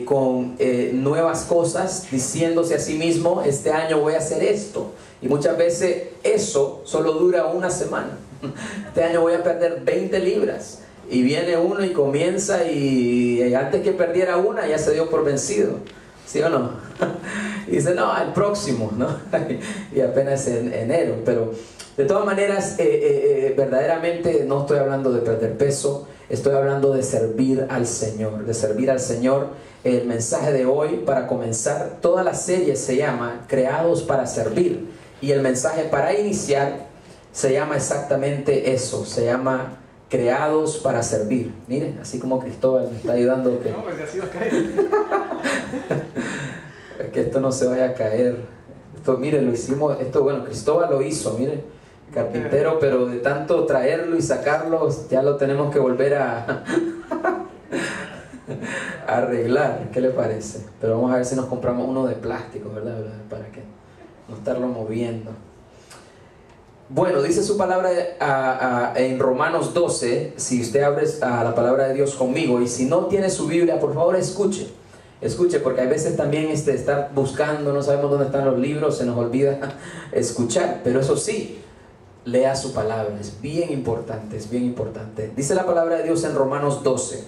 con nuevas cosas, diciéndose a sí mismo, este año voy a hacer esto. Y muchas veces eso solo dura una semana. Este año voy a perder 20 libras. Y viene uno y comienza y antes que perdiera una ya se dio por vencido. ¿Sí o no? Y dice, no, el próximo, ¿no? Y apenas en enero. Pero de todas maneras, verdaderamente no estoy hablando de perder peso. Estoy hablando de servir al Señor, de servir al Señor. El mensaje de hoy, para comenzar, toda la serie se llama Creados para Servir. Y el mensaje para iniciar se llama exactamente eso, se llama Creados para Servir. Miren, así como Cristóbal me está ayudando. Que... No, pues así va a caer. Que esto no se vaya a caer. Esto, miren, lo hicimos, esto, bueno, Cristóbal lo hizo, miren. Carpintero, pero de tanto traerlo y sacarlo, ya lo tenemos que volver a arreglar. ¿Qué le parece? Pero vamos a ver si nos compramos uno de plástico, ¿verdad? Para que no estarlo moviendo. Bueno, dice su palabra en Romanos 12. Si usted abre a la palabra de Dios conmigo, y si no tiene su Biblia, por favor escuche. Escuche, porque hay veces también estar buscando, no sabemos dónde están los libros, se nos olvida escuchar. Pero eso sí, lea su palabra, es bien importante, es bien importante. Dice la palabra de Dios en Romanos 12.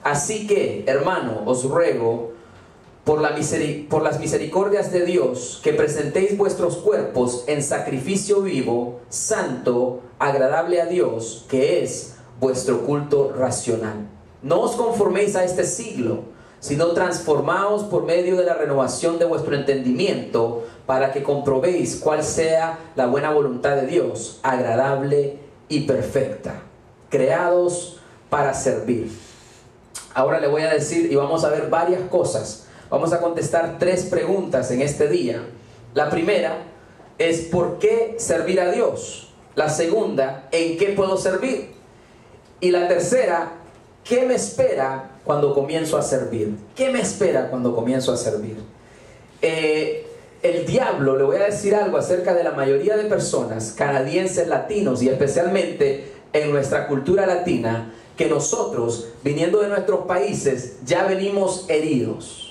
Así que, hermano, os ruego por las misericordias de Dios, que presentéis vuestros cuerpos en sacrificio vivo, santo, agradable a Dios, que es vuestro culto racional. No os conforméis a este siglo, sino transformaos por medio de la renovación de vuestro entendimiento, para que comprobéis cuál sea la buena voluntad de Dios, agradable y perfecta. Creados para servir. Ahora le voy a decir, y vamos a ver varias cosas. Vamos a contestar 3 preguntas en este día. La primera es ¿por qué servir a Dios? La segunda, ¿en qué puedo servir? Y la tercera, ¿qué me espera cuando comienzo a servir? ¿Qué me espera cuando comienzo a servir? El diablo, le voy a decir algo acerca de la mayoría de personas, canadienses, latinos, y especialmente en nuestra cultura latina, que nosotros, viniendo de nuestros países, ya venimos heridos.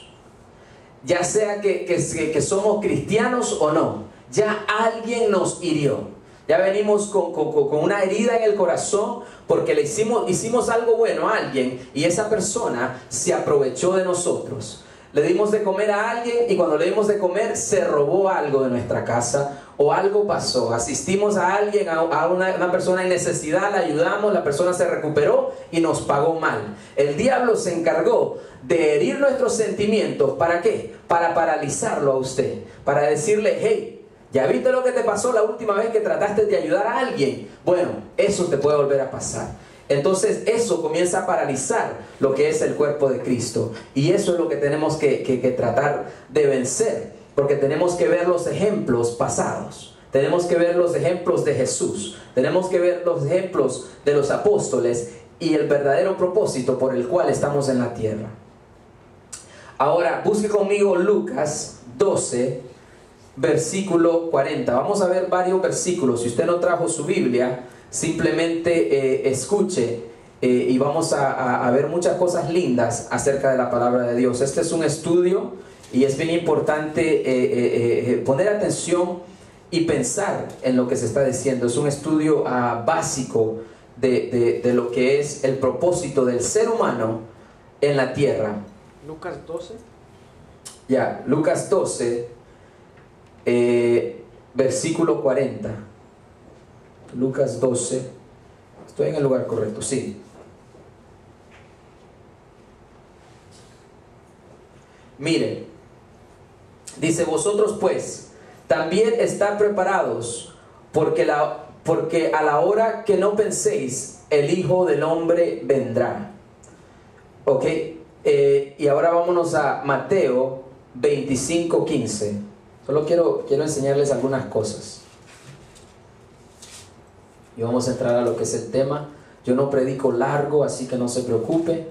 Ya sea que somos cristianos o no, ya alguien nos hirió. Ya venimos con una herida en el corazón porque le hicimos algo bueno a alguien y esa persona se aprovechó de nosotros. Le dimos de comer a alguien y cuando le dimos de comer se robó algo de nuestra casa o algo pasó. Asistimos a alguien, a una persona en necesidad, la ayudamos, la persona se recuperó y nos pagó mal. El diablo se encargó de herir nuestros sentimientos. ¿Para qué? Para paralizarlo a usted. Para decirle, hey, ¿ya viste lo que te pasó la última vez que trataste de ayudar a alguien? Bueno, eso te puede volver a pasar. Entonces eso comienza a paralizar lo que es el cuerpo de Cristo. Y eso es lo que tenemos que tratar de vencer. Porque tenemos que ver los ejemplos pasados. Tenemos que ver los ejemplos de Jesús. Tenemos que ver los ejemplos de los apóstoles y el verdadero propósito por el cual estamos en la tierra. Ahora, busque conmigo Lucas 12, versículo 40. Vamos a ver varios versículos. Si usted no trajo su Biblia, simplemente escuche y vamos a ver muchas cosas lindas acerca de la palabra de Dios. Este es un estudio y es bien importante poner atención y pensar en lo que se está diciendo. Es un estudio básico de lo que es el propósito del ser humano en la tierra. Lucas 12. Ya, Lucas 12, versículo 40. Lucas 12. Estoy en el lugar correcto, sí. Miren, dice, vosotros pues también estad preparados, porque a la hora que no penséis, el Hijo del Hombre vendrá. Ok. Y ahora vámonos a Mateo 25:15. Solo quiero enseñarles algunas cosas. Y vamos a entrar a lo que es el tema. Yo no predico largo, así que no se preocupe.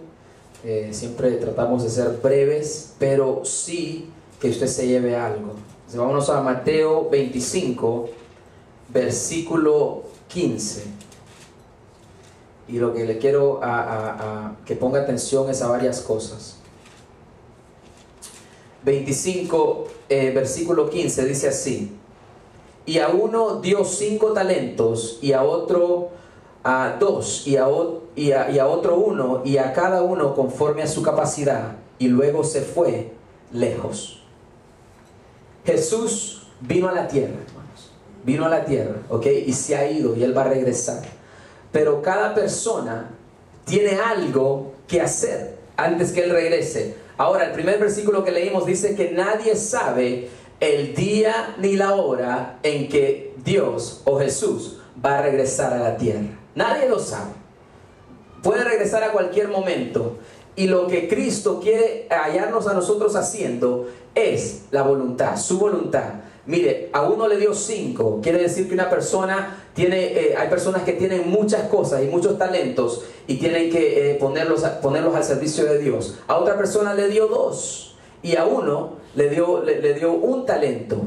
Siempre tratamos de ser breves, pero sí que usted se lleve algo. Entonces, vámonos a Mateo 25, versículo 15. Y lo que le quiero que ponga atención es a varias cosas. 25, versículo 15, dice así: y a uno dio 5 talentos, y a otro 2, y a otro 1, y a cada uno conforme a su capacidad, y luego se fue lejos. Jesús vino a la tierra, hermanos, vino a la tierra, ¿ok? Y se ha ido, y Él va a regresar. Pero cada persona tiene algo que hacer antes que Él regrese. Ahora, el primer versículo que leímos dice que nadie sabe el día ni la hora en que Dios o Jesús va a regresar a la tierra. Nadie lo sabe. Puede regresar a cualquier momento. Y lo que Cristo quiere hallarnos a nosotros haciendo es la voluntad, su voluntad. Mire, a uno le dio 5. Quiere decir que una persona tiene, hay personas que tienen muchas cosas y muchos talentos y tienen que ponerlos al servicio de Dios. A otra persona le dio 2 y a uno le dio 1 talento.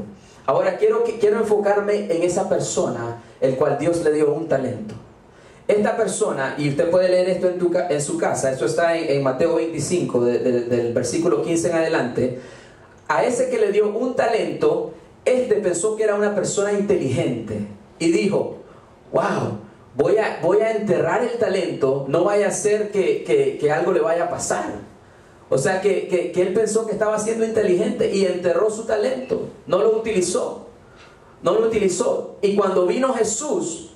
Ahora quiero enfocarme en esa persona, el cual Dios le dio 1 talento. Esta persona, y usted puede leer esto en su casa, esto está en Mateo 25, del versículo 15 en adelante. A ese que le dio 1 talento, este pensó que era una persona inteligente y dijo: wow, voy a enterrar el talento, no vaya a ser que algo le vaya a pasar. O sea que él pensó que estaba siendo inteligente y enterró su talento, no lo utilizó. Y cuando vino Jesús,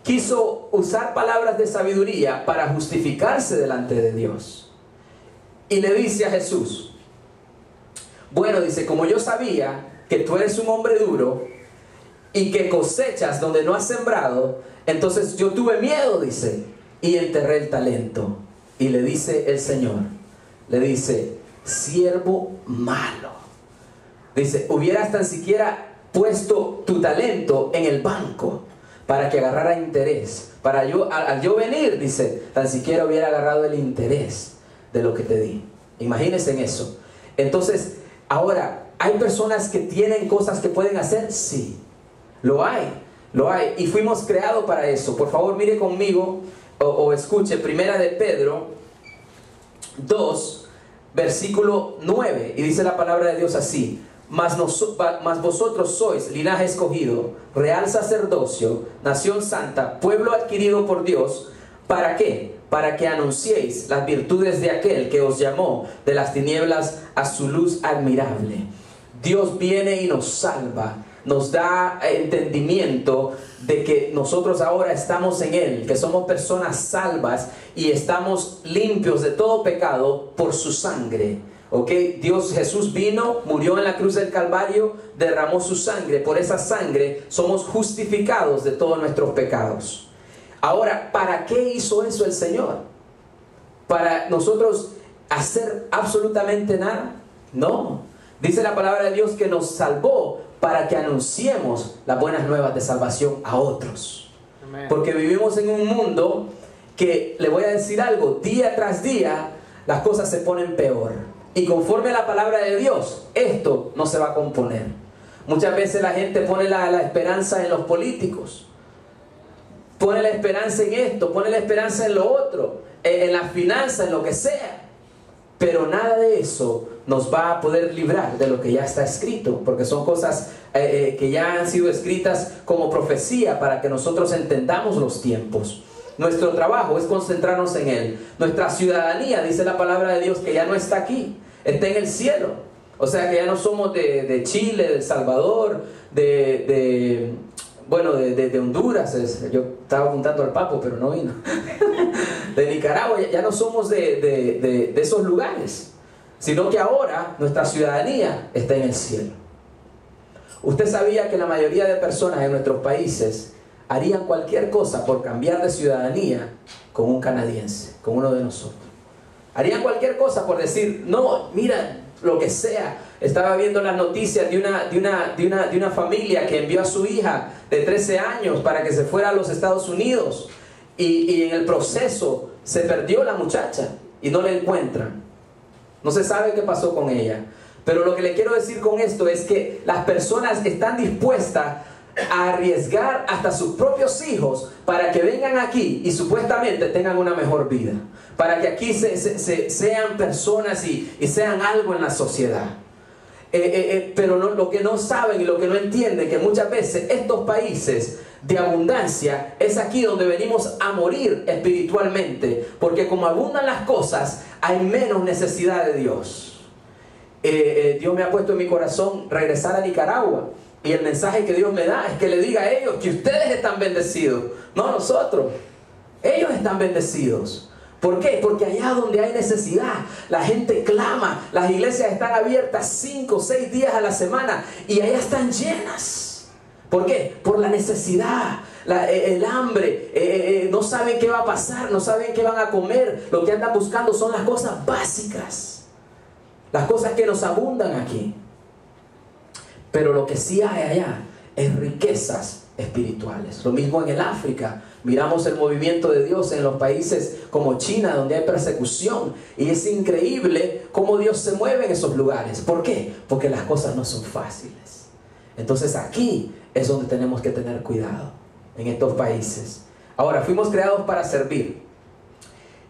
quiso usar palabras de sabiduría para justificarse delante de Dios. Y le dice a Jesús: bueno, dice, como yo sabía que tú eres un hombre duro y que cosechas donde no has sembrado, entonces yo tuve miedo, dice, y enterré el talento. Y le dice el Señor, le dice: siervo malo. Dice: hubieras tan siquiera puesto tu talento en el banco para que agarrara interés. Al yo venir, dice, tan siquiera hubiera agarrado el interés de lo que te di. Imagínense en eso. Entonces, ahora, ¿hay personas que tienen cosas que pueden hacer? Sí, lo hay. Y fuimos creados para eso. Por favor, mire conmigo o escuche Primera de Pedro 2, versículo 9. Y dice la palabra de Dios así: mas vosotros sois linaje escogido, real sacerdocio, nación santa, pueblo adquirido por Dios. ¿Para qué? Para que anunciéis las virtudes de aquel que os llamó de las tinieblas a su luz admirable. Dios viene y nos salva, nos da entendimiento de que nosotros ahora estamos en Él, que somos personas salvas y estamos limpios de todo pecado por su sangre. ¿Ok? Jesús vino, murió en la cruz del Calvario, derramó su sangre. Por esa sangre somos justificados de todos nuestros pecados. Ahora, ¿para qué hizo eso el Señor? ¿Para nosotros hacer absolutamente nada? No. Dice la palabra de Dios que nos salvó para que anunciemos las buenas nuevas de salvación a otros. Amén. Porque vivimos en un mundo que, le voy a decir algo, día tras día las cosas se ponen peor. Y conforme a la palabra de Dios, esto no se va a componer. Muchas veces la gente pone la esperanza en los políticos, pone la esperanza en esto, pone la esperanza en lo otro, en la finanza, en lo que sea. Pero nada de eso nos va a poder librar de lo que ya está escrito, porque son cosas que ya han sido escritas como profecía para que nosotros entendamos los tiempos. Nuestro trabajo es concentrarnos en Él. Nuestra ciudadanía, dice la palabra de Dios, que ya no está aquí, está en el cielo. O sea que ya no somos de Chile, de El Salvador, de Honduras. Yo estaba apuntando al Papo, pero no vino. De Nicaragua, ya no somos de esos lugares, sino que ahora nuestra ciudadanía está en el cielo. Usted sabía que la mayoría de personas en nuestros países harían cualquier cosa por cambiar de ciudadanía con un canadiense, con uno de nosotros. Harían cualquier cosa por decir: no, mira, lo que sea. Estaba viendo las noticias de una familia que envió a su hija de 13 años para que se fuera a los Estados Unidos y en el proceso se perdió la muchacha y no la encuentran. No se sabe qué pasó con ella. Pero lo que le quiero decir con esto es que las personas están dispuestas a arriesgar hasta sus propios hijos para que vengan aquí y supuestamente tengan una mejor vida, para que aquí sean personas y sean algo en la sociedad. pero no, lo que no saben y lo que no entienden, que muchas veces estos países de abundancia es aquí donde venimos a morir espiritualmente, porque como abundan las cosas, hay menos necesidad de Dios. Dios me ha puesto en mi corazón regresar a Nicaragua, y el mensaje que Dios me da es que le diga a ellos que ustedes están bendecidos, no nosotros. Ellos están bendecidos. ¿Por qué? Porque allá donde hay necesidad, la gente clama, las iglesias están abiertas 5 o 6 días a la semana y allá están llenas. ¿Por qué? Por la necesidad, el hambre, no saben qué va a pasar, no saben qué van a comer. Lo que andan buscando son las cosas básicas, las cosas que nos abundan aquí. Pero lo que sí hay allá es riquezas espirituales. Lo mismo en el África. Miramos el movimiento de Dios en los países como China, donde hay persecución, y es increíble cómo Dios se mueve en esos lugares. ¿Por qué? Porque las cosas no son fáciles. Entonces aquí es donde tenemos que tener cuidado, en estos países. Ahora, fuimos creados para servir.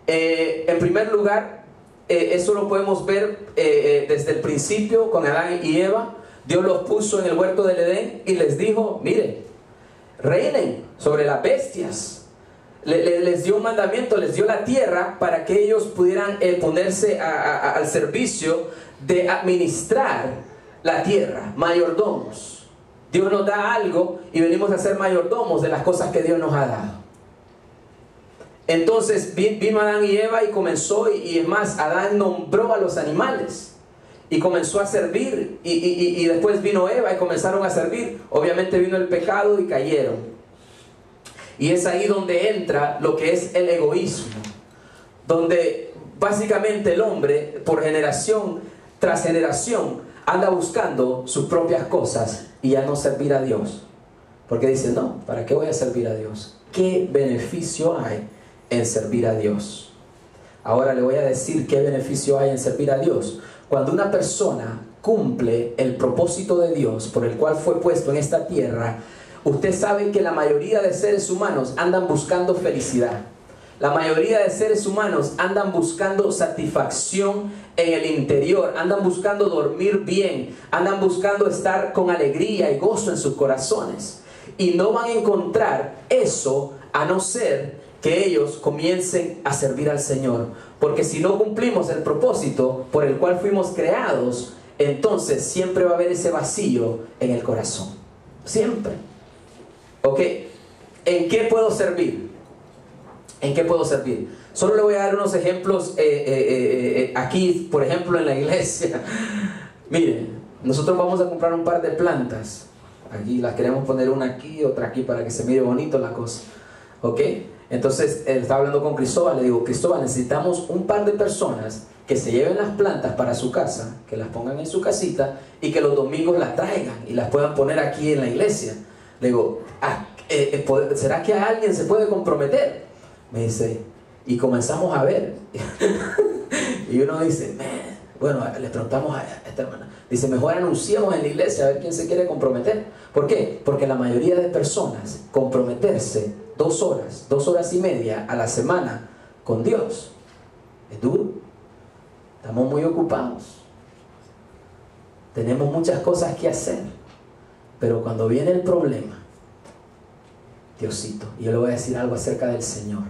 En primer lugar, eso lo podemos ver desde el principio con Adán y Eva. Dios los puso en el huerto del Edén y les dijo, miren, reinen sobre las bestias. Les dio un mandamiento, les dio la tierra para que ellos pudieran ponerse al servicio de administrar la tierra, mayordomos. Dios nos da algo y venimos a ser mayordomos de las cosas que Dios nos ha dado. Entonces vino Adán y Eva y comenzó, y es más, Adán nombró a los animales y comenzó a servir, y después vino Eva y comenzaron a servir. Obviamente vino el pecado y cayeron. Y es ahí donde entra lo que es el egoísmo, donde básicamente el hombre, por generación tras generación, anda buscando sus propias cosas y ya no servir a Dios. Porque dice, no, ¿para qué voy a servir a Dios? ¿Qué beneficio hay en servir a Dios? Ahora le voy a decir qué beneficio hay en servir a Dios. Cuando una persona cumple el propósito de Dios por el cual fue puesto en esta tierra, usted sabe que la mayoría de seres humanos andan buscando felicidad. La mayoría de seres humanos andan buscando satisfacción en el interior, andan buscando dormir bien, andan buscando estar con alegría y gozo en sus corazones. Y no van a encontrar eso a no ser que ellos comiencen a servir al Señor. Porque si no cumplimos el propósito por el cual fuimos creados, entonces siempre va a haber ese vacío en el corazón. Siempre. ¿Ok? ¿En qué puedo servir? ¿En qué puedo servir? Solo le voy a dar unos ejemplos aquí, por ejemplo, en la iglesia. Miren, nosotros vamos a comprar un par de plantas. Aquí las queremos poner, una aquí, otra aquí, para que se mire bonito la cosa. ¿Ok? Entonces, estaba hablando con Cristóbal, le digo, Cristóbal, necesitamos un par de personas que se lleven las plantas para su casa, que las pongan en su casita y que los domingos las traigan y las puedan poner aquí en la iglesia. Le digo, ¿será que alguien se puede comprometer? Me dice, y comenzamos a ver. Y uno dice, bueno, le preguntamos a esta hermana. Dice, mejor anunciamos en la iglesia a ver quién se quiere comprometer. ¿Por qué? Porque la mayoría de personas comprometerse 2 horas, 2 horas y media a la semana con Dios es duro. Estamos muy ocupados. Tenemos muchas cosas que hacer. Pero cuando viene el problema, Diosito, y yo le voy a decir algo acerca del Señor.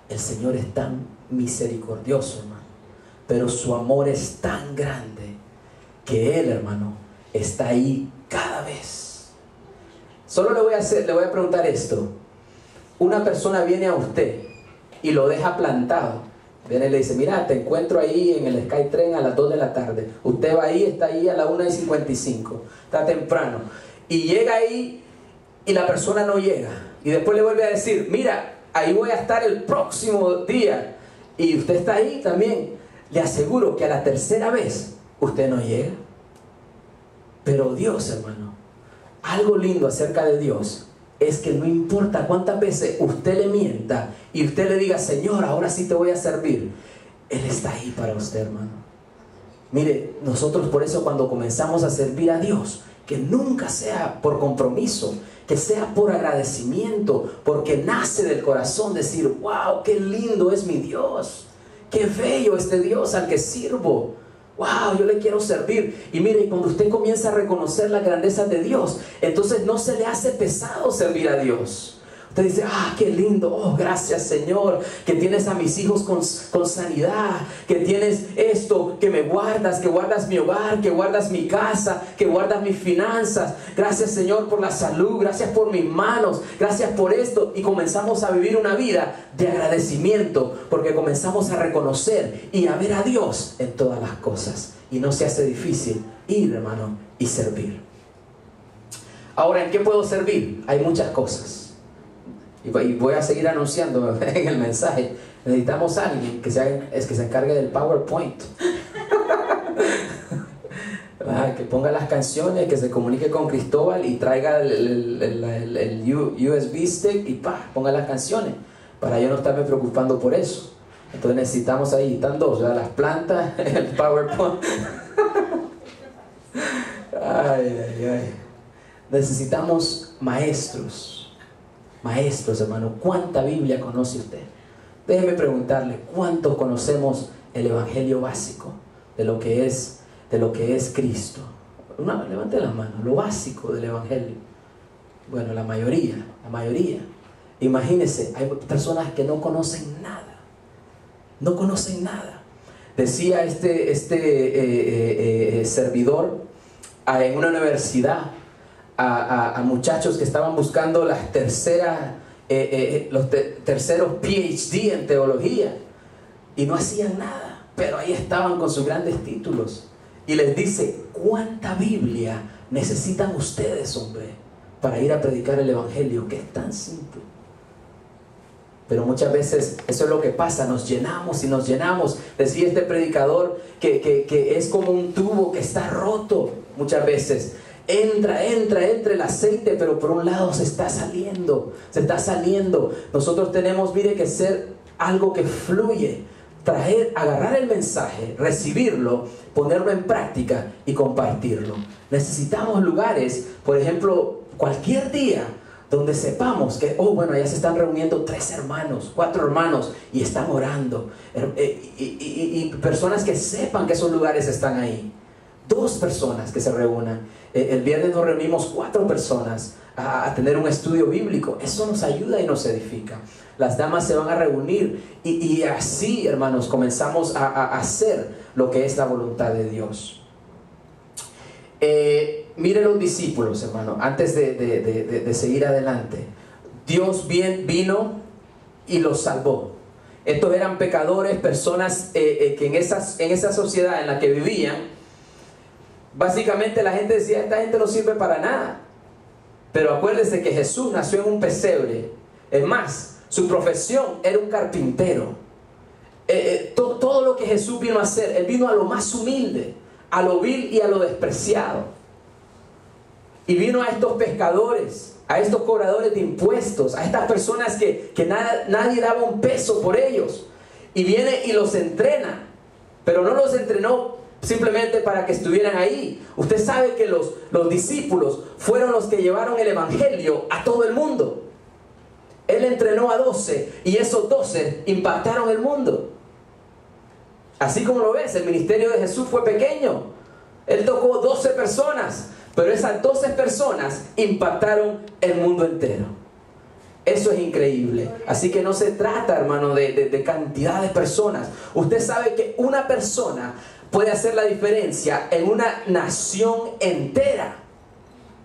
El Señor es tan misericordioso, hermano, pero su amor es tan grande que Él, hermano, está ahí cada vez. Solo le voy a preguntar esto. Una persona viene a usted y lo deja plantado. Viene y le dice, mira, te encuentro ahí en el Skytrain a las 2 de la tarde. Usted va ahí, está ahí a las 1:55. Está temprano. Y llega ahí y la persona no llega. Y después le vuelve a decir, mira, ahí voy a estar el próximo día. Y usted está ahí también. Le aseguro que a la tercera vez usted no llega. Pero Dios, hermano, algo lindo acerca de Dios es que no importa cuántas veces usted le mienta y usted le diga, Señor, ahora sí te voy a servir, Él está ahí para usted, hermano. Mire, nosotros por eso cuando comenzamos a servir a Dios, que nunca sea por compromiso, que sea por agradecimiento, porque nace del corazón decir, wow, qué lindo es mi Dios, qué bello este Dios al que sirvo. wow, yo le quiero servir. Y mire, cuando usted comienza a reconocer la grandeza de Dios, entonces no se le hace pesado servir a Dios. Usted dice, qué lindo, gracias Señor, que tienes a mis hijos con sanidad, que tienes esto, que me guardas, que guardas mi hogar, que guardas mi casa, que guardas mis finanzas. Gracias Señor por la salud, gracias por mis manos, gracias por esto. Y comenzamos a vivir una vida de agradecimiento, porque comenzamos a reconocer y a ver a Dios en todas las cosas. Y no se hace difícil ir, hermano, y servir. Ahora, ¿en qué puedo servir? Hay muchas cosas. Y voy a seguir anunciando en el mensaje. Necesitamos a alguien que se encargue del PowerPoint. Que ponga las canciones, que se comunique con Cristóbal y traiga el USB stick y ponga las canciones, para yo no estarme preocupando por eso. Entonces necesitamos ahí, están dos, las plantas, el PowerPoint. Necesitamos maestros. Maestros, hermano, ¿cuánta Biblia conoce usted? Déjeme preguntarle, ¿cuántos conocemos el Evangelio básico de lo que es Cristo? Levante las manos, lo básico del Evangelio. Bueno, la mayoría. Imagínense, hay personas que no conocen nada. No conocen nada. Decía servidor en una universidad, a muchachos que estaban buscando los terceros PhD en teología, y no hacían nada, pero ahí estaban con sus grandes títulos, y les dice, ¿cuánta Biblia necesitan ustedes, hombre, para ir a predicar el Evangelio, que es tan simple? Pero muchas veces eso es lo que pasa, nos llenamos y nos llenamos. Decía este predicador que es como un tubo que está roto muchas veces. Entra el aceite, pero por un lado se está saliendo. Nosotros tenemos, mire, que ser algo que fluye. Agarrar el mensaje, recibirlo, ponerlo en práctica y compartirlo. Necesitamos lugares, por ejemplo, cualquier día, donde sepamos que, ya se están reuniendo 3 hermanos, 4 hermanos, y están orando. Y personas que sepan que esos lugares están ahí. 2 personas que se reúnan. El viernes nos reunimos 4 personas a tener un estudio bíblico. Eso nos ayuda y nos edifica. Las damas se van a reunir y así, hermanos, comenzamos a hacer lo que es la voluntad de Dios. Miren los discípulos, hermano, antes de seguir adelante. Dios vino y los salvó. Estos eran pecadores, personas que en esa sociedad en la que vivían, básicamente la gente decía, esta gente no sirve para nada. Pero acuérdense que Jesús nació en un pesebre. Es más, su profesión era un carpintero. Todo lo que Jesús vino a hacer, Él vino a lo más humilde, a lo vil y a lo despreciado. Y vino a estos pescadores, a estos cobradores de impuestos, a estas personas que nadie daba un peso por ellos. Y viene y los entrena, pero no los entrenó simplemente para que estuvieran ahí. Usted sabe que los discípulos fueron los que llevaron el Evangelio a todo el mundo. Él entrenó a 12 y esos 12 impactaron el mundo. Así como lo ves, el ministerio de Jesús fue pequeño. Él tocó 12 personas, pero esas 12 personas impactaron el mundo entero. Eso es increíble. Así que no se trata, hermano, de cantidad de personas. Usted sabe que una persona puede hacer la diferencia en una nación entera.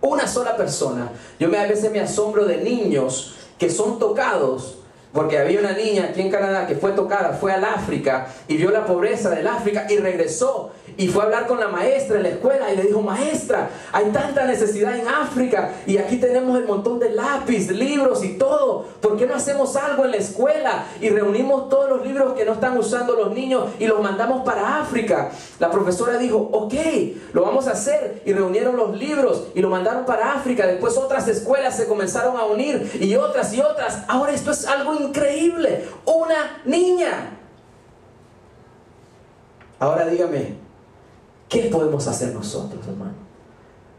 Una sola persona. A veces me asombro de niños que son tocados, porque había una niña aquí en Canadá que fue tocada, fue al África y vio la pobreza del África y regresó y fue a hablar con la maestra en la escuela y le dijo, maestra, hay tanta necesidad en África y aquí tenemos el montón de lápiz, libros y todo, ¿por qué no hacemos algo en la escuela y reunimos todos los libros que no están usando los niños y los mandamos para África? La profesora dijo, ok, lo vamos a hacer, y reunieron los libros y lo mandaron para África. Después otras escuelas se comenzaron a unir y otras. Ahora esto es algo increíble, una niña. Ahora dígame, ¿qué podemos hacer nosotros, hermano?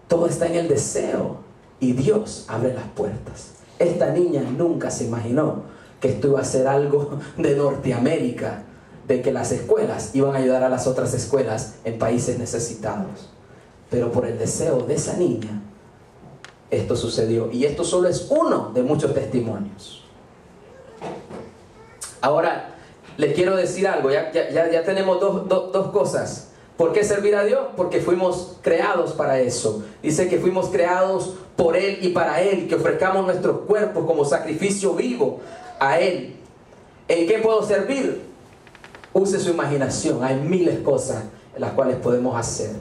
Todo está en el deseo y Dios abre las puertas. Esta niña nunca se imaginó que esto iba a ser algo de Norteamérica. de que las escuelas iban a ayudar a las otras escuelas en países necesitados. Pero por el deseo de esa niña, esto sucedió. Y esto solo es uno de muchos testimonios. Ahora, le quiero decir algo. Ya tenemos dos cosas. ¿Por qué servir a Dios? Porque fuimos creados para eso. Dice que fuimos creados por Él y para Él, que ofrezcamos nuestros cuerpos como sacrificio vivo a Él. ¿En qué puedo servir? Use su imaginación. Hay miles de cosas en las cuales podemos hacer.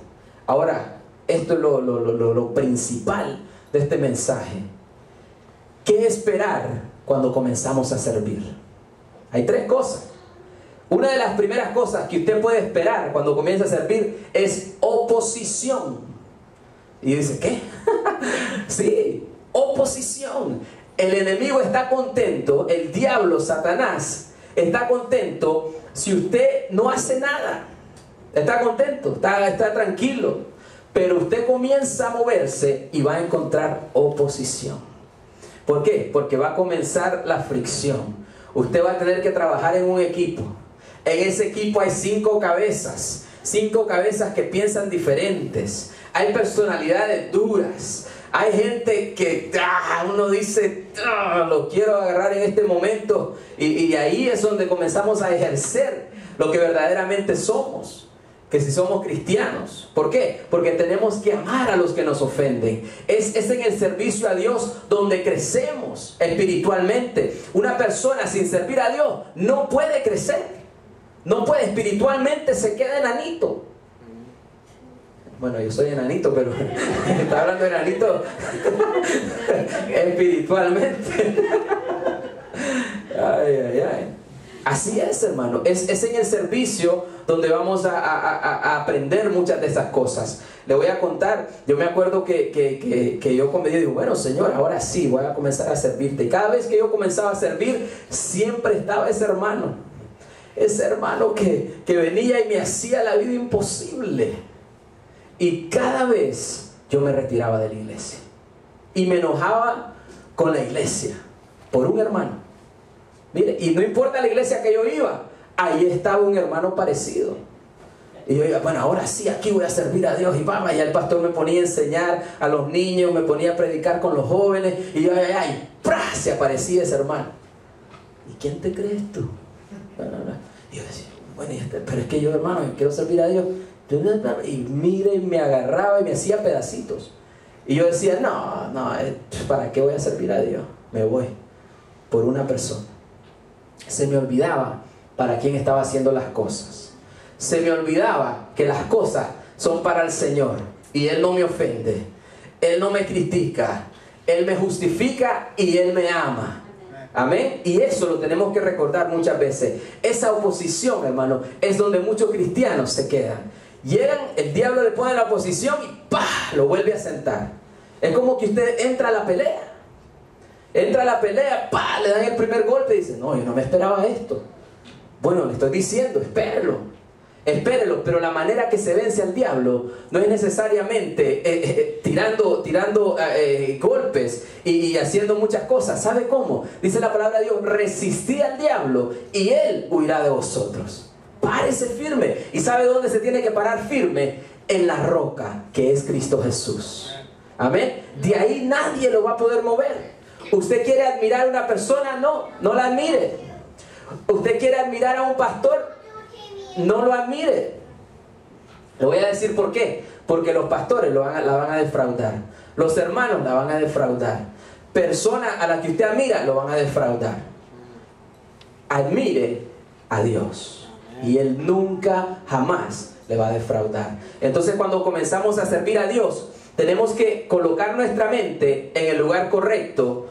Ahora, esto es lo principal de este mensaje. ¿Qué esperar cuando comenzamos a servir? Hay tres cosas. Una de las primeras cosas que usted puede esperar cuando comienza a servir es oposición. Y dice, ¿qué? Sí, oposición. El enemigo está contento, el diablo, Satanás, está contento si usted no hace nada. Está contento, está tranquilo. Pero usted comienza a moverse y va a encontrar oposición. ¿Por qué? Porque va a comenzar la fricción. Usted va a tener que trabajar en un equipo. En ese equipo hay 5 cabezas. 5 cabezas que piensan diferentes. Hay personalidades duras. Hay gente que uno dice, lo quiero agarrar en este momento. Y ahí es donde comenzamos a ejercer lo que verdaderamente somos. Que si somos cristianos. ¿Por qué? Porque tenemos que amar a los que nos ofenden. Es en el servicio a Dios donde crecemos espiritualmente. Una persona sin servir a Dios no puede crecer. No puede, espiritualmente se queda enanito. Bueno, yo soy enanito, pero está hablando de enanito espiritualmente. Ay. Así es, hermano. Es en el servicio donde vamos a aprender muchas de esas cosas. Le voy a contar. Yo me acuerdo que yo con Dios digo, bueno, Señor, ahora sí voy a comenzar a servirte. Y cada vez que yo comenzaba a servir, siempre estaba ese hermano. Ese hermano que venía y me hacía la vida imposible. Y cada vez yo me retiraba de la iglesia. Y me enojaba con la iglesia por un hermano. Mire, y no importa la iglesia que yo iba, ahí estaba un hermano parecido. Y yo iba, bueno, ahora sí, aquí voy a servir a Dios. Y vamos, ya el pastor me ponía a enseñar a los niños, me ponía a predicar con los jóvenes. Y yo, ¡prá! Se aparecía ese hermano. ¿Y quién te crees tú? Y yo decía, bueno, pero es que yo, hermano, yo quiero servir a Dios. Y mire, me agarraba y me hacía pedacitos. Y yo decía, no, ¿para qué voy a servir a Dios? Me voy por una persona. Se me olvidaba para quién estaba haciendo las cosas. Se me olvidaba que las cosas son para el Señor. Y Él no me ofende. Él no me critica. Él me justifica y Él me ama. Amén. Y eso lo tenemos que recordar muchas veces. Esa oposición, hermano, es donde muchos cristianos se quedan. Llegan, el diablo le pone la oposición y ¡pah! Lo vuelve a sentar. Es como que usted entra a la pelea. Entra a la pelea, ¡pah! Le dan el primer golpe y dice, no, yo no me esperaba esto. Bueno, le estoy diciendo, espérelo, pero la manera que se vence al diablo no es necesariamente tirando golpes y haciendo muchas cosas. ¿Sabe cómo? Dice la palabra de Dios, resistid al diablo y él huirá de vosotros. Párese firme. ¿Y sabe dónde se tiene que parar firme? En la roca que es Cristo Jesús. Amén. De ahí nadie lo va a poder mover. ¿Usted quiere admirar a una persona? No la admire. ¿Usted quiere admirar a un pastor? No lo admire. Le voy a decir por qué. Porque los pastores la van a defraudar. Los hermanos la van a defraudar. Personas a las que usted admira lo van a defraudar. Admire a Dios. Y Él nunca, jamás le va a defraudar. Entonces, cuando comenzamos a servir a Dios, tenemos que colocar nuestra mente en el lugar correcto.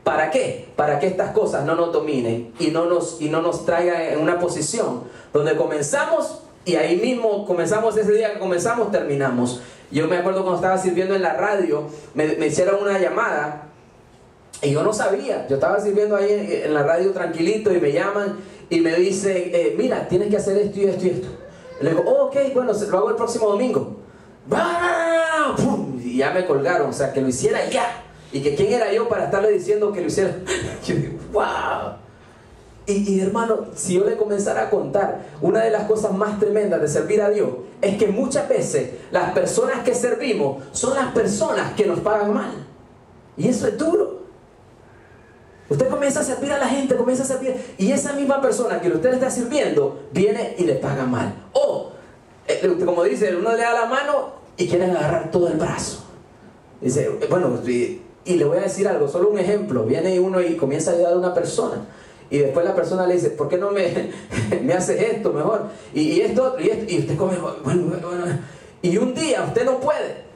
¿Para qué? Para que estas cosas no nos dominen y no nos traigan en una posición donde comenzamos y ahí mismo comenzamos, ese día que comenzamos, terminamos. Yo me acuerdo cuando estaba sirviendo en la radio, me hicieron una llamada y yo no sabía. Yo estaba sirviendo ahí en la radio tranquilito y me llaman y me dicen, mira, tienes que hacer esto y esto y esto. Y le digo, ok, bueno, lo hago el próximo domingo. ¡Pum! Y ya me colgaron, o sea, que lo hiciera ya. Y que quién era yo para estarle diciendo que lo hiciera. Yo digo, wow. Y hermano, si yo le comenzara a contar, una de las cosas más tremendas de servir a Dios es que muchas veces las personas que servimos son las personas que nos pagan mal. Y eso es duro. Usted comienza a servir a la gente, comienza a servir, y esa misma persona que usted le está sirviendo viene y le paga mal. O, como dice, uno le da la mano y quieren agarrar todo el brazo. Dice, bueno, y le voy a decir algo, solo un ejemplo. Viene uno y comienza a ayudar a una persona, y después la persona le dice, ¿por qué no me haces esto mejor? Y esto, y usted come, bueno. Y un día usted no puede.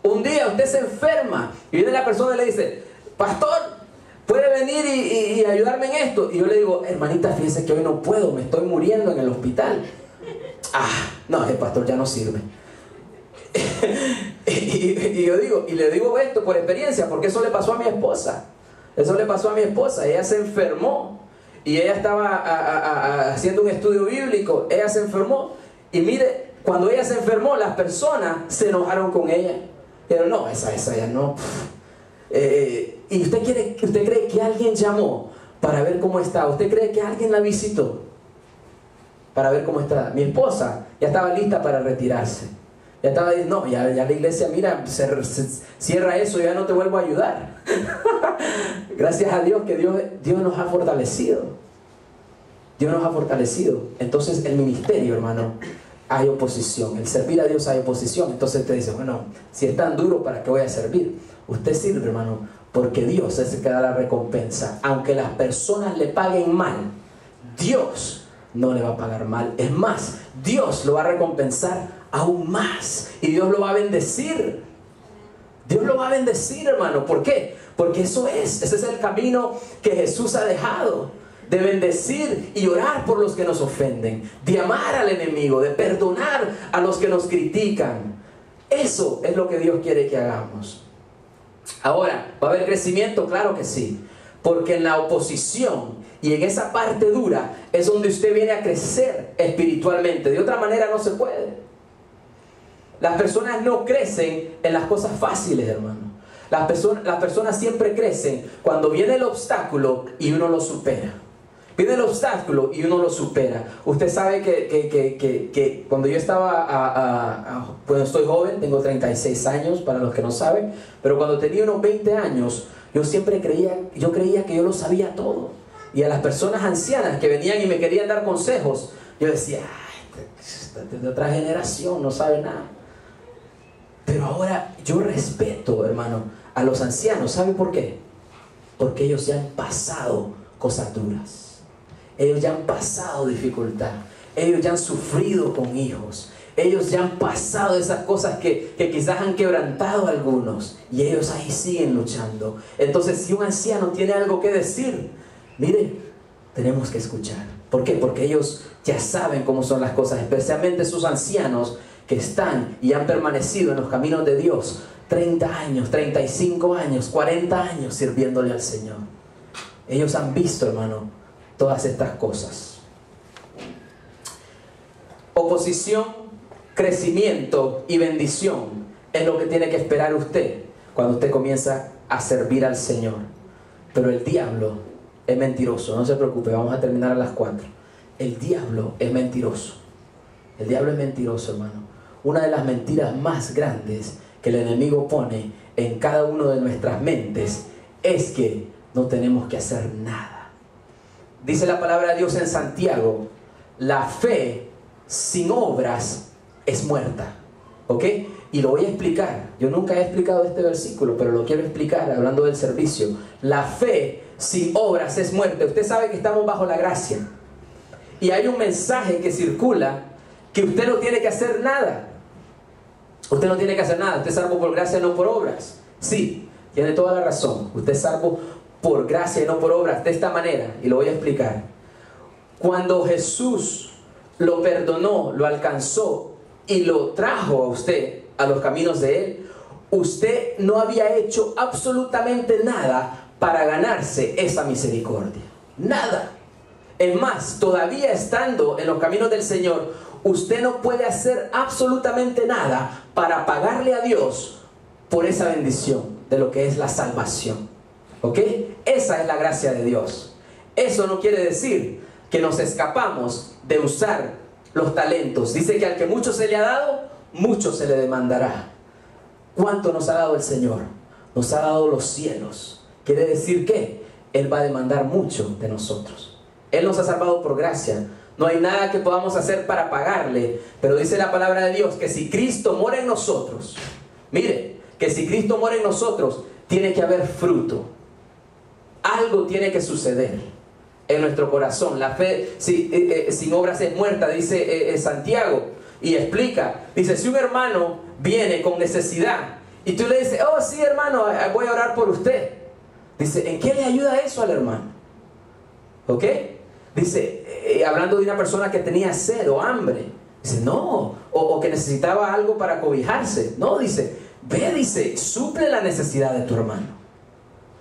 Un día usted se enferma, y viene la persona y le dice, pastor, ¿puede venir y ayudarme en esto? Y yo le digo, hermanita, fíjese que hoy no puedo, me estoy muriendo en el hospital. No, el pastor ya no sirve. y yo digo, y le digo esto por experiencia, porque eso le pasó a mi esposa. Eso le pasó a mi esposa. Ella se enfermó y ella estaba haciendo un estudio bíblico. Ella se enfermó y mire, cuando ella se enfermó, las personas se enojaron con ella. Pero no, esa ya no. ¿Y usted cree que alguien llamó para ver cómo está? ¿Usted cree que alguien la visitó para ver cómo está? Mi esposa ya estaba lista para retirarse. Ya estaba diciendo, no, ya la iglesia, mira, cierra eso, ya no te vuelvo a ayudar. Gracias a Dios que Dios nos ha fortalecido. Dios nos ha fortalecido. Entonces el ministerio, hermano, hay oposición. El servir a Dios hay oposición. Entonces usted dice, bueno, si es tan duro, ¿para qué voy a servir? Usted sirve, hermano, porque Dios es el que da la recompensa. Aunque las personas le paguen mal, Dios no le va a pagar mal. Es más, Dios lo va a recompensar aún más. Y Dios lo va a bendecir. Dios lo va a bendecir, hermano. ¿Por qué? Porque ese es el camino que Jesús ha dejado. De bendecir y orar por los que nos ofenden. De amar al enemigo. De perdonar a los que nos critican. Eso es lo que Dios quiere que hagamos. Ahora, ¿va a haber crecimiento? Claro que sí. Porque en la oposición y en esa parte dura es donde usted viene a crecer espiritualmente. De otra manera no se puede. Las personas no crecen en las cosas fáciles, hermano. Las personas siempre crecen cuando viene el obstáculo y uno lo supera. Viene el obstáculo y uno lo supera. Usted sabe que cuando yo estaba, bueno, estoy joven, tengo 36 años, para los que no saben, pero cuando tenía unos 20 años, yo creía que yo lo sabía todo. Y a las personas ancianas que venían y me querían dar consejos, yo decía, de otra generación, no sabe nada. Pero ahora yo respeto, hermano, a los ancianos. ¿Sabe por qué? Porque ellos ya han pasado cosas duras. Ellos ya han pasado dificultad. Ellos ya han sufrido con hijos. Ellos ya han pasado esas cosas que quizás han quebrantado a algunos. Y ellos ahí siguen luchando. Entonces, si un anciano tiene algo que decir, mire, tenemos que escuchar. ¿Por qué? Porque ellos ya saben cómo son las cosas. Especialmente esos ancianos que están y han permanecido en los caminos de Dios 30 años, 35 años, 40 años sirviéndole al Señor. Ellos han visto, hermano, todas estas cosas. Oposición, crecimiento y bendición es lo que tiene que esperar usted cuando usted comienza a servir al Señor. Pero el diablo es mentiroso. No se preocupe, vamos a terminar a las 4. El diablo es mentiroso. El diablo es mentiroso, hermano. Una de las mentiras más grandes que el enemigo pone en cada una de nuestras mentes es que no tenemos que hacer nada. Dice la palabra de Dios en Santiago, la fe sin obras es muerta. ¿Ok? Y lo voy a explicar. Yo nunca he explicado este versículo, pero lo quiero explicar hablando del servicio. La fe sin obras es muerta. Usted sabe que estamos bajo la gracia. Y hay un mensaje que circula que usted no tiene que hacer nada. Usted no tiene que hacer nada. Usted es salvo por gracia, no por obras. Sí, tiene toda la razón. Usted es salvo por gracia y no por obras. De esta manera, y lo voy a explicar. Cuando Jesús lo perdonó, lo alcanzó y lo trajo a usted a los caminos de Él, usted no había hecho absolutamente nada para ganarse esa misericordia. Nada. Es más, todavía estando en los caminos del Señor, usted no puede hacer absolutamente nada para pagarle a Dios por esa bendición de lo que es la salvación. ¿Ok? Esa es la gracia de Dios. eso no quiere decir que nos escapamos de usar los talentos. Dice que al que mucho se le ha dado, mucho se le demandará. ¿Cuánto nos ha dado el Señor? Nos ha dado los cielos. Quiere decir que Él va a demandar mucho de nosotros. Él nos ha salvado por gracia. No hay nada que podamos hacer para pagarle. Pero dice la palabra de Dios que si Cristo mora en nosotros, mire, que si Cristo mora en nosotros, tiene que haber fruto. Algo tiene que suceder en nuestro corazón. La fe sin obras es muerta, dice Santiago. Y explica, dice, si un hermano viene con necesidad y tú le dices, oh sí hermano, voy a orar por usted. Dice, ¿en qué le ayuda eso al hermano? ¿Ok? Dice, hablando de una persona que tenía sed o hambre. Dice, no, o que necesitaba algo para cobijarse. No, dice, ve, dice, suple la necesidad de tu hermano.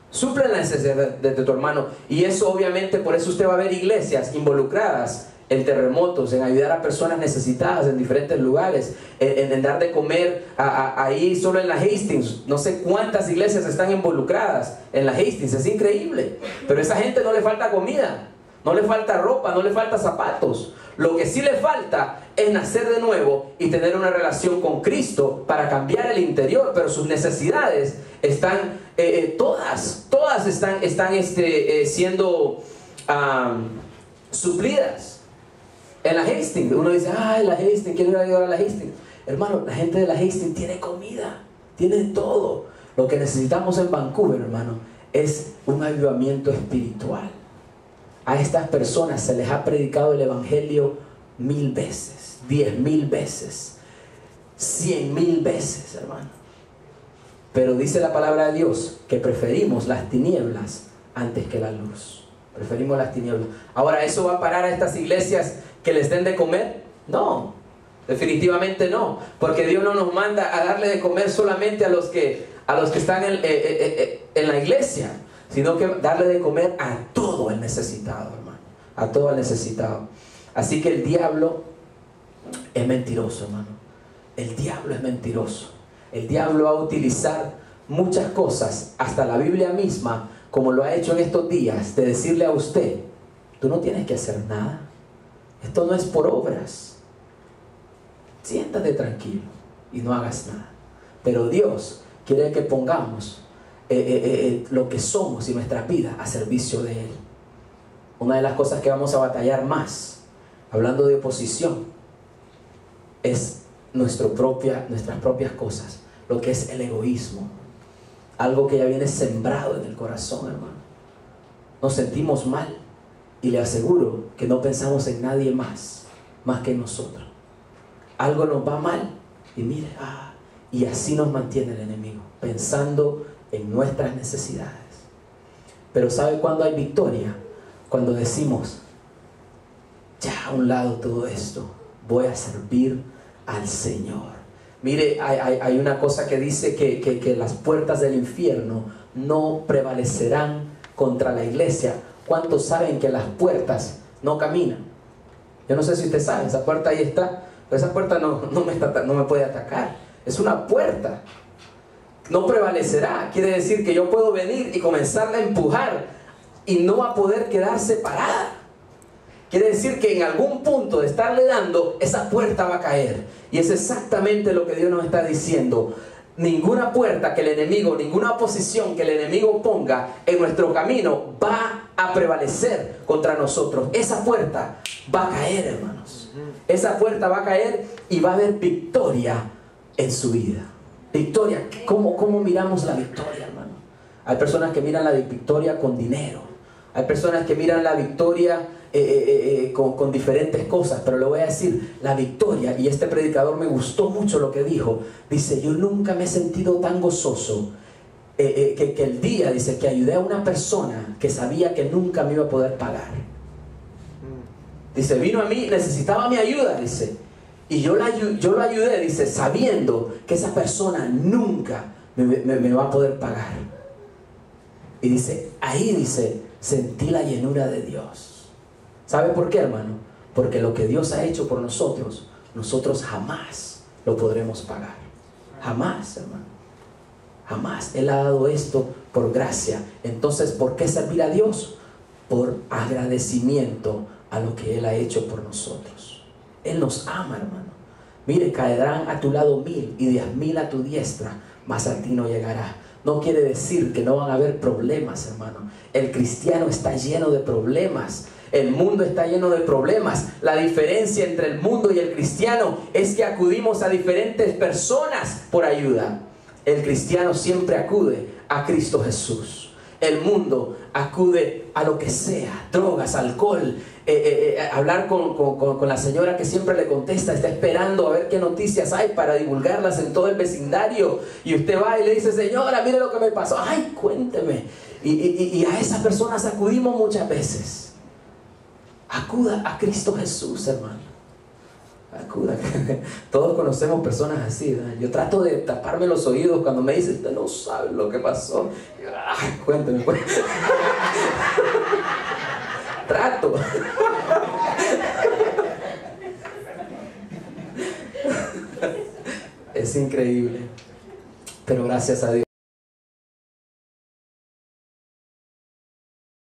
Suple la necesidad de tu hermano. Y eso obviamente, por eso usted va a ver iglesias involucradas en terremotos, en ayudar a personas necesitadas en diferentes lugares, en dar de comer ahí solo en la Hastings. No sé cuántas iglesias están involucradas en la Hastings, es increíble. Pero a esa gente no le falta comida, no le falta ropa, no le falta zapatos. Lo que sí le falta es nacer de nuevo y tener una relación con Cristo para cambiar el interior. Pero sus necesidades están, todas están siendo suplidas. En la Hastings, uno dice, ay, la Hastings, quiero ir a ayudar a la Hastings. Hermano, la gente de la Hastings tiene comida, tiene todo. Lo que necesitamos en Vancouver, hermano, es un avivamiento espiritual. A estas personas se les ha predicado el evangelio 1000 veces, 10,000 veces, 100,000 veces, hermano. Pero dice la palabra de Dios que preferimos las tinieblas antes que la luz. Preferimos las tinieblas. Ahora, ¿eso va a parar a estas iglesias que les den de comer? No, definitivamente no. Porque Dios no nos manda a darle de comer solamente a los que están en la iglesia, sino que darle de comer a todo el necesitado, hermano. A todo el necesitado. Así que el diablo es mentiroso, hermano. El diablo es mentiroso. El diablo va a utilizar muchas cosas, hasta la Biblia misma, como lo ha hecho en estos días, de decirle a usted, tú no tienes que hacer nada. Esto no es por obras. Siéntate tranquilo y no hagas nada. Pero Dios quiere que pongamos lo que somos y nuestra vida a servicio de Él. Una de las cosas que vamos a batallar más, hablando de oposición, es nuestras propias cosas, lo que es el egoísmo. Algo que ya viene sembrado en el corazón, hermano. Nos sentimos mal y le aseguro que no pensamos en nadie más que en nosotros. Algo nos va mal y mire, y así nos mantiene el enemigo, pensando en nuestras necesidades. Pero ¿sabe cuándo hay victoria? Cuando decimos, ya a un lado todo esto, voy a servir al Señor. Mire, hay una cosa que dice que las puertas del infierno no prevalecerán contra la iglesia. ¿Cuántos saben que las puertas no caminan? Yo no sé si usted sabe, esa puerta ahí está, pero esa puerta no me puede atacar. Es una puerta. No prevalecerá. Quiere decir que yo puedo venir y comenzarla a empujar y no va a poder quedarse parada. Quiere decir que en algún punto de estarle dando, esa puerta va a caer. Y es exactamente lo que Dios nos está diciendo. Ninguna puerta que el enemigo, ninguna oposición que el enemigo ponga en nuestro camino va a prevalecer contra nosotros. Esa puerta va a caer, hermanos. Esa puerta va a caer y va a haber victoria en su vida. Victoria. ¿Cómo miramos la victoria, hermano? Hay personas que miran la victoria con dinero. Hay personas que miran la victoria con diferentes cosas, pero le voy a decir, la victoria, y este predicador me gustó mucho lo que dijo, dice, yo nunca me he sentido tan gozoso que el día, dice, que ayudé a una persona que sabía que nunca me iba a poder pagar. Dice, vino a mí, necesitaba mi ayuda, dice, y yo lo ayudé, dice, sabiendo que esa persona nunca me va a poder pagar. Y dice, ahí dice, sentí la llenura de Dios. ¿Sabe por qué, hermano? Porque lo que Dios ha hecho por nosotros, nosotros jamás lo podremos pagar. Jamás, hermano. Jamás. Él ha dado esto por gracia. Entonces, ¿por qué servir a Dios? por agradecimiento a lo que Él ha hecho por nosotros. Él nos ama, hermano. Mire, caerán a tu lado 1000 y 10.000 a tu diestra, mas a ti no llegará. No quiere decir que no van a haber problemas, hermano. El cristiano está lleno de problemas. El mundo está lleno de problemas. La diferencia entre el mundo y el cristiano es que acudimos a diferentes personas por ayuda. El cristiano siempre acude a Cristo Jesús. El mundo acude a lo que sea, drogas, alcohol, hablar con la señora que siempre le contesta, está esperando a ver qué noticias hay para divulgarlas en todo el vecindario, y usted va y le dice: señora, mire lo que me pasó, ay, cuénteme. Y a esas personas acudimos muchas veces. Acuda a Cristo Jesús, hermano. Acuda. Todos conocemos personas así, ¿verdad? Yo trato de taparme los oídos cuando me dicen: usted no sabe lo que pasó. Ay, cuénteme, cuénteme. Trato. Es increíble. Pero gracias a Dios.